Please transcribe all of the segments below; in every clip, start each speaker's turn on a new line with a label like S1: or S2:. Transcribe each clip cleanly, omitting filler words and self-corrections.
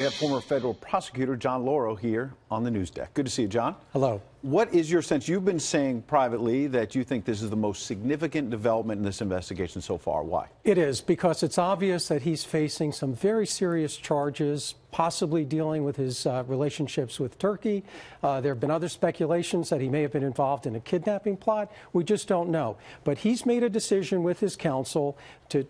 S1: We have former federal prosecutor John Lauro here on the news deck. Good to see you, John.
S2: Hello.
S1: What is your sense? You've been saying privately that you think this is the most significant development in this investigation so far. Why?
S2: It is, because it's obvious that he's facing some very serious charges, possibly dealing with his relationships with Turkey. There have been other speculations that he may have been involved in a kidnapping plot. We just don't know. But he's made a decision with his counsel to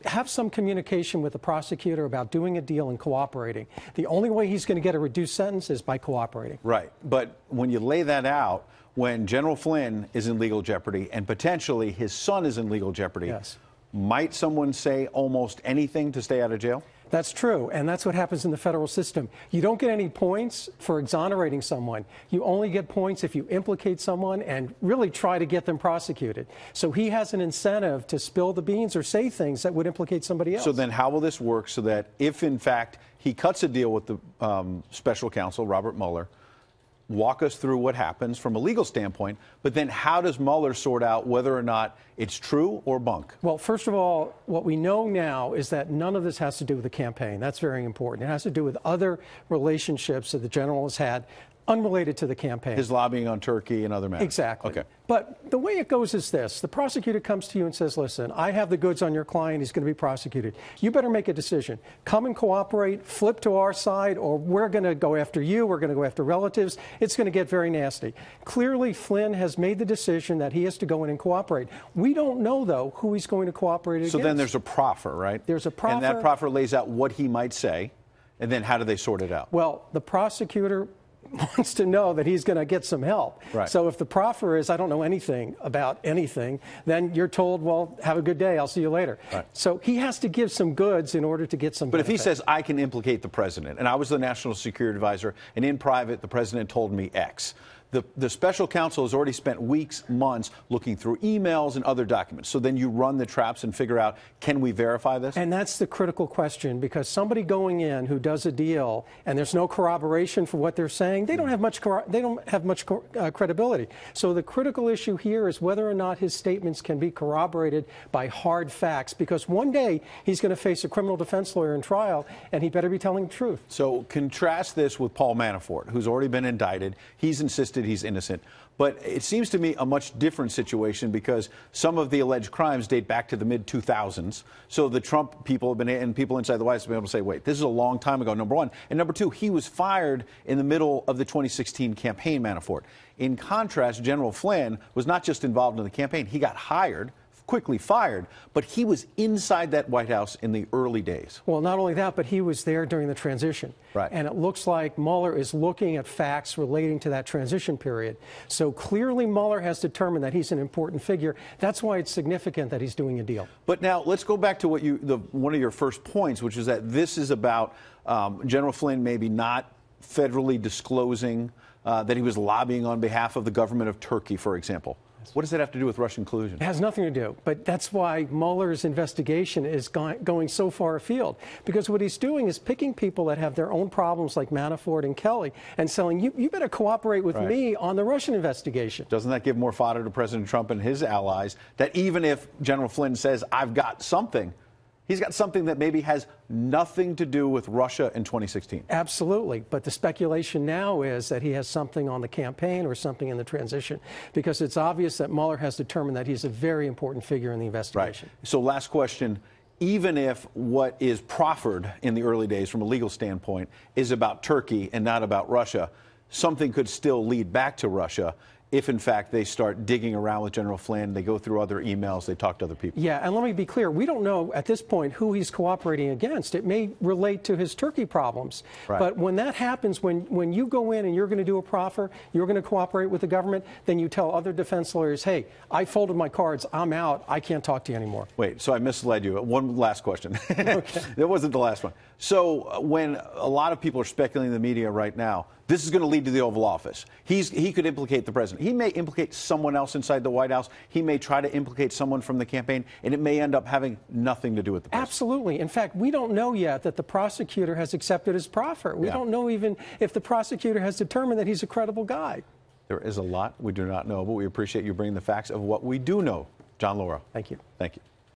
S2: have some communication with the prosecutor about doing a deal and cooperating. The only way he's going to get a reduced sentence is by cooperating.
S1: Right. But when you lay that out, when General Flynn is in legal jeopardy and potentially his son is in legal jeopardy,
S2: yes,
S1: might someone say almost anything to stay out of jail?
S2: That's true, and that's what happens in the federal system. You don't get any points for exonerating someone. You only get points if you implicate someone and really try to get them prosecuted. So he has an incentive to spill the beans or say things that would implicate somebody else.
S1: So then how will this work so that if, in fact, he cuts a deal with the special counsel, Robert Mueller, walk us through what happens from a legal standpoint, but then how does Mueller sort out whether or not it's true or bunk?
S2: Well, first of all, what we know now is that none of this has to do with the campaign. That's very important. It has to do with other relationships that the general has had unrelated to the campaign.
S1: His lobbying on Turkey and other matters.
S2: Exactly.
S1: Okay.
S2: But the way it goes is this. The prosecutor comes to you and says, listen, I have the goods on your client. He's going to be prosecuted. You better make a decision. Come and cooperate, flip to our side, or we're going to go after you. We're going to go after relatives. It's going to get very nasty. Clearly, Flynn has made the decision that he has to go in and cooperate. We don't know, though, who he's going to cooperate against.
S1: So then there's a proffer, right?
S2: There's a proffer.
S1: And that proffer lays out what he might say, and then how do they sort it out?
S2: Well, the prosecutor wants to know that he's going to get some help.
S1: Right.
S2: So if the proffer is, I don't know anything about anything, then you're told, well, have a good day, I'll see you later.
S1: Right.
S2: So he has to give some goods in order to get some benefit.
S1: But if he says, I can implicate the president, and I was the national security advisor, and in private, the president told me X, the special counsel has already spent weeks, months looking through emails and other documents. So then you run the traps and figure out, can we verify this?
S2: And that's the critical question, because somebody going in who does a deal and there's no corroboration for what they're saying, they don't have much credibility. So the critical issue here is whether or not his statements can be corroborated by hard facts, because one day he's going to face a criminal defense lawyer in trial, and he better be telling the truth.
S1: So contrast this with Paul Manafort, who's already been indicted. He's insisted he's innocent. But it seems to me a much different situation, because some of the alleged crimes date back to the mid-2000s. So the Trump people have been, and people inside the White House have been able to say, wait, this is a long time ago, number one. And number two, he was fired in the middle of the 2016 campaign, Manafort. In contrast, General Flynn was not just involved in the campaign. He got hired, quickly fired, but he was inside that White House in the early days.
S2: Well, not only that, but he was there during the transition.
S1: Right.
S2: And it looks like Mueller is looking at facts relating to that transition period. So clearly Mueller has determined that he's an important figure. That's why it's significant that he's doing a deal.
S1: But now let's go back to what one of your first points, which is that this is about General Flynn maybe not federally disclosing that he was lobbying on behalf of the government of Turkey, for example. What does that have to do with Russian collusion?
S2: It has nothing to do, but that's why Mueller's investigation is going so far afield. Because what he's doing is picking people that have their own problems, like Manafort and Kelly, and saying, you better cooperate with me on the Russian investigation.
S1: Doesn't that give more fodder to President Trump and his allies, that even if General Flynn says, I've got something, he's got something that maybe has nothing to do with Russia in 2016?
S2: Absolutely. But the speculation now is that he has something on the campaign or something in the transition, because it's obvious that Mueller has determined that he's a very important figure in the investigation.
S1: Right. So last question. Even if what is proffered in the early days from a legal standpoint is about Turkey and not about Russia, something could still lead back to Russia if, in fact, they start digging around with General Flynn, they go through other emails, they talk to other people.
S2: Yeah, and let me be clear. We don't know at this point who he's cooperating against. It may relate to his Turkey problems.
S1: Right.
S2: But when that happens, when you go in and you're going to do a proffer, you're going to cooperate with the government, then you tell other defense lawyers, hey, I folded my cards, I'm out, I can't talk to you anymore.
S1: Wait, so I misled you. One last question.
S2: Okay.
S1: That wasn't the last one. So when a lot of people are speculating in the media right now, this is going to lead to the Oval Office. He could implicate the president. He may implicate someone else inside the White House. He may try to implicate someone from the campaign, and it may end up having nothing to do with the president.
S2: Absolutely. In fact, we don't know yet that the prosecutor has accepted his proffer. We don't know even if the prosecutor has determined that he's a credible guy.
S1: There is a lot we do not know, but we appreciate you bringing the facts of what we do know. John Lauro.
S2: Thank you.
S1: Thank you.